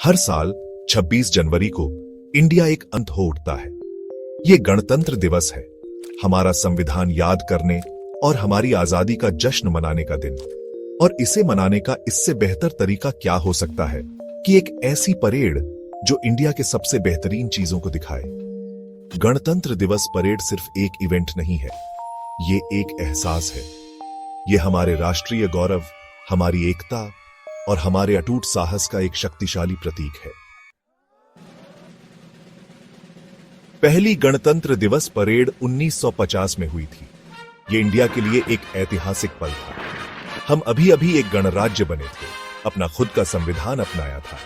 हर साल 26 जनवरी को इंडिया एक अंत हो उठता है। ये गणतंत्र दिवस है, हमारा संविधान याद करने और हमारी आजादी का जश्न मनाने का दिन। और इसे मनाने का इससे बेहतर तरीका क्या हो सकता है कि एक ऐसी परेड जो इंडिया के सबसे बेहतरीन चीजों को दिखाए। गणतंत्र दिवस परेड सिर्फ एक इवेंट नहीं है, ये एक एहसास है। ये हमारे राष्ट्रीय गौरव, हमारी एकता और हमारे अटूट साहस का एक शक्तिशाली प्रतीक है। पहली गणतंत्र दिवस परेड 1950 में हुई थी। ये इंडिया के लिए एक ऐतिहासिक पल था। हम अभी अभी एक गणराज्य बने थे, अपना खुद का संविधान अपनाया था।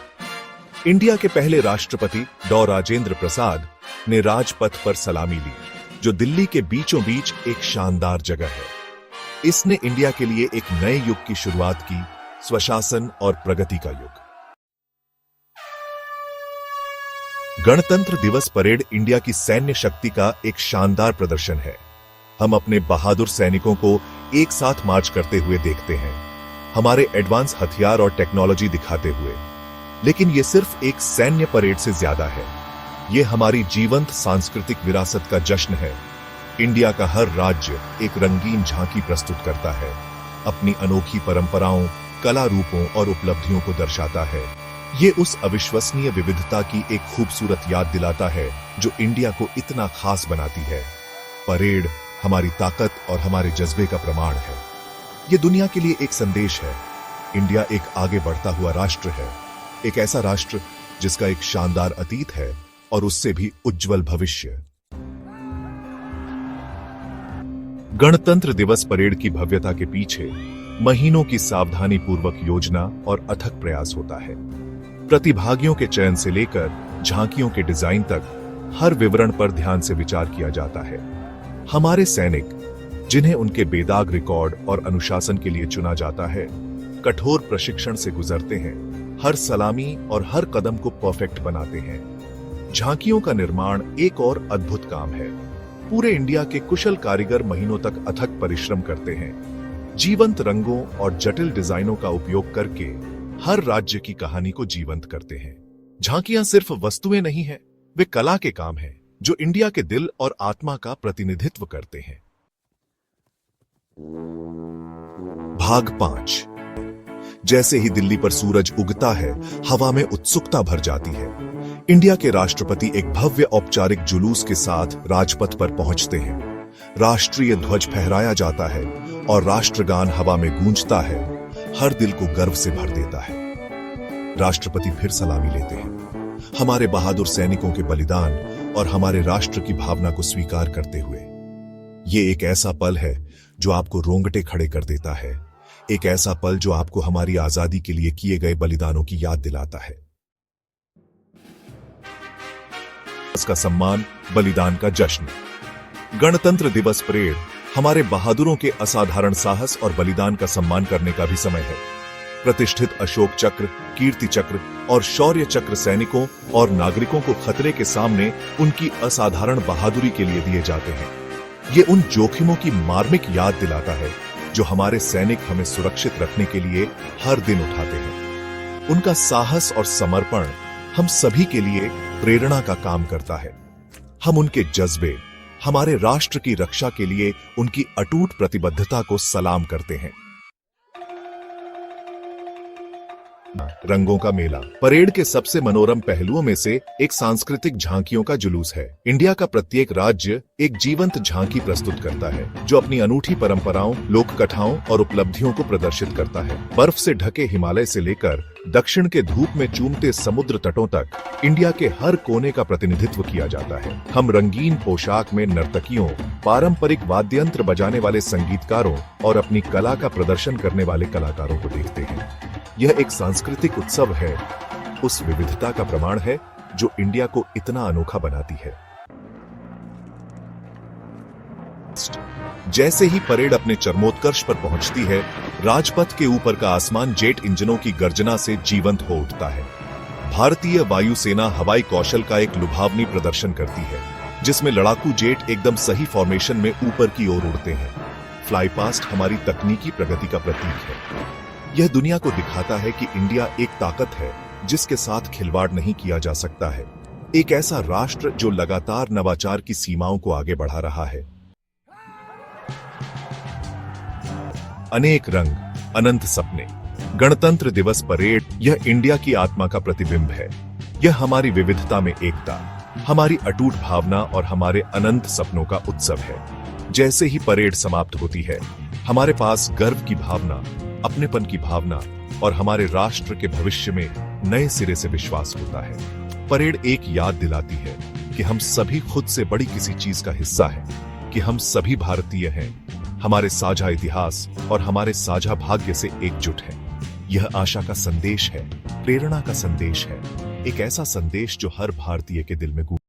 इंडिया के पहले राष्ट्रपति डॉ राजेंद्र प्रसाद ने राजपथ पर सलामी ली, जो दिल्ली के बीचों बीच एक शानदार जगह है। इसने इंडिया के लिए एक नए युग की शुरुआत की, स्वशासन और प्रगति का युग। गणतंत्र दिवस परेड इंडिया की सैन्य शक्ति का एक शानदार प्रदर्शन है। हम अपने बहादुर सैनिकों को एक साथ मार्च करते हुए देखते हैं, हमारे एडवांस हथियार और टेक्नोलॉजी दिखाते हुए। लेकिन यह सिर्फ एक सैन्य परेड से ज्यादा है, यह हमारी जीवंत सांस्कृतिक विरासत का जश्न है। इंडिया का हर राज्य एक रंगीन झांकी प्रस्तुत करता है, अपनी अनोखी परंपराओं, कला रूपों और उपलब्धियों को दर्शाता है। ये उस अविश्वसनीय विविधता की एक खूबसूरत याद दिलाता है जो इंडिया को इतना खास बनाती है। परेड हमारी ताकत और हमारे जज्बे का प्रमाण है। ये दुनिया के लिए एक संदेश है। इंडिया एक आगे बढ़ता हुआ राष्ट्र है, एक ऐसा राष्ट्र जिसका एक शानदार अतीत है और उससे भी उज्जवल भविष्य। गणतंत्र दिवस परेड की भव्यता के पीछे महीनों की सावधानी पूर्वक योजना और अथक प्रयास होता है। प्रतिभागियों के चयन से लेकर झांकियों के डिजाइन तक हर विवरण पर ध्यान से विचार किया जाता है। हमारे सैनिक, जिन्हें उनके बेदाग रिकॉर्ड और अनुशासन के लिए चुना जाता है, कठोर प्रशिक्षण से गुजरते हैं, हर सलामी और हर कदम को परफेक्ट बनाते हैं। झांकियों का निर्माण एक और अद्भुत काम है। पूरे इंडिया के कुशल कारीगर महीनों तक अथक परिश्रम करते हैं, जीवंत रंगों और जटिल डिजाइनों का उपयोग करके हर राज्य की कहानी को जीवंत करते हैं। झांकियां सिर्फ वस्तुएं नहीं हैं, वे कला के काम हैं जो इंडिया के दिल और आत्मा का प्रतिनिधित्व करते हैं। भाग 5। जैसे ही दिल्ली पर सूरज उगता है, हवा में उत्सुकता भर जाती है। इंडिया के राष्ट्रपति एक भव्य औपचारिक जुलूस के साथ राजपथ पर पहुंचते हैं। राष्ट्रीय ध्वज फहराया जाता है और राष्ट्रगान हवा में गूंजता है, हर दिल को गर्व से भर देता है। राष्ट्रपति फिर सलामी लेते हैं, हमारे बहादुर सैनिकों के बलिदान और हमारे राष्ट्र की भावना को स्वीकार करते हुए। ये एक ऐसा पल है जो आपको रोंगटे खड़े कर देता है, एक ऐसा पल जो आपको हमारी आजादी के लिए किए गए बलिदानों की याद दिलाता है। इसका सम्मान, बलिदान का जश्न। गणतंत्र दिवस परेड हमारे बहादुरों के असाधारण साहस और बलिदान का सम्मान करने का भी समय है। प्रतिष्ठित अशोक चक्र, कीर्ति चक्र और शौर्य चक्र सैनिकों और नागरिकों को खतरे के सामने उनकी असाधारण बहादुरी के लिए दिए जाते हैं। ये उन जोखिमों की मार्मिक याद दिलाता है जो हमारे सैनिक हमें सुरक्षित रखने के लिए हर दिन उठाते हैं। उनका साहस और समर्पण हम सभी के लिए प्रेरणा का काम करता है। हम उनके जज्बे, हमारे राष्ट्र की रक्षा के लिए उनकी अटूट प्रतिबद्धता को सलाम करते हैं। रंगों का मेला परेड के सबसे मनोरम पहलुओं में से एक सांस्कृतिक झांकियों का जुलूस है। इंडिया का प्रत्येक राज्य एक जीवंत झांकी प्रस्तुत करता है जो अपनी अनूठी परंपराओं, लोक कथाओं और उपलब्धियों को प्रदर्शित करता है। बर्फ से ढके हिमालय से लेकर दक्षिण के धूप में चूमते समुद्र तटों तक इंडिया के हर कोने का प्रतिनिधित्व किया जाता है। हम रंगीन पोशाक में नर्तकियों, पारंपरिक वाद्य यंत्र बजाने वाले संगीतकारों और अपनी कला का प्रदर्शन करने वाले कलाकारों को देखते हैं। यह एक सांस्कृतिक उत्सव है, उस विविधता का प्रमाण है जो इंडिया को इतना अनोखा बनाती है। जैसे ही परेड अपने चरमोत्कर्ष पर पहुंचती है, राजपथ के ऊपर का आसमान जेट इंजनों की गर्जना से जीवंत हो उठता है। भारतीय वायुसेना हवाई कौशल का एक लुभावनी प्रदर्शन करती है, जिसमें लड़ाकू जेट एकदम सही फॉर्मेशन में ऊपर की ओर उड़ते हैं। फ्लाई पास्ट हमारी तकनीकी प्रगति का प्रतीक है। यह दुनिया को दिखाता है कि इंडिया एक ताकत है जिसके साथ खिलवाड़ नहीं किया जा सकता है। एक ऐसा राष्ट्र जो लगातार नवाचार की सीमाओं को आगे बढ़ा रहा है। अनेक रंग, अनंत सपने। गणतंत्र दिवस परेड यह इंडिया की आत्मा का प्रतिबिंब है। यह हमारी विविधता में एकता, हमारी अटूट भावना और हमारे अनंत सपनों का उत्सव है। जैसे ही परेड समाप्त होती है, हमारे पास गर्व की भावना, अपनेपन की भावना और हमारे राष्ट्र के भविष्य में नए सिरे से विश्वास होता है। परेड एक याद दिलाती है कि हम सभी खुद से बड़ी किसी चीज का हिस्सा हैं, कि हम सभी भारतीय हैं, हमारे साझा इतिहास और हमारे साझा भाग्य से एकजुट हैं। यह आशा का संदेश है, प्रेरणा का संदेश है, एक ऐसा संदेश जो हर भारतीय के दिल में गूंजता है।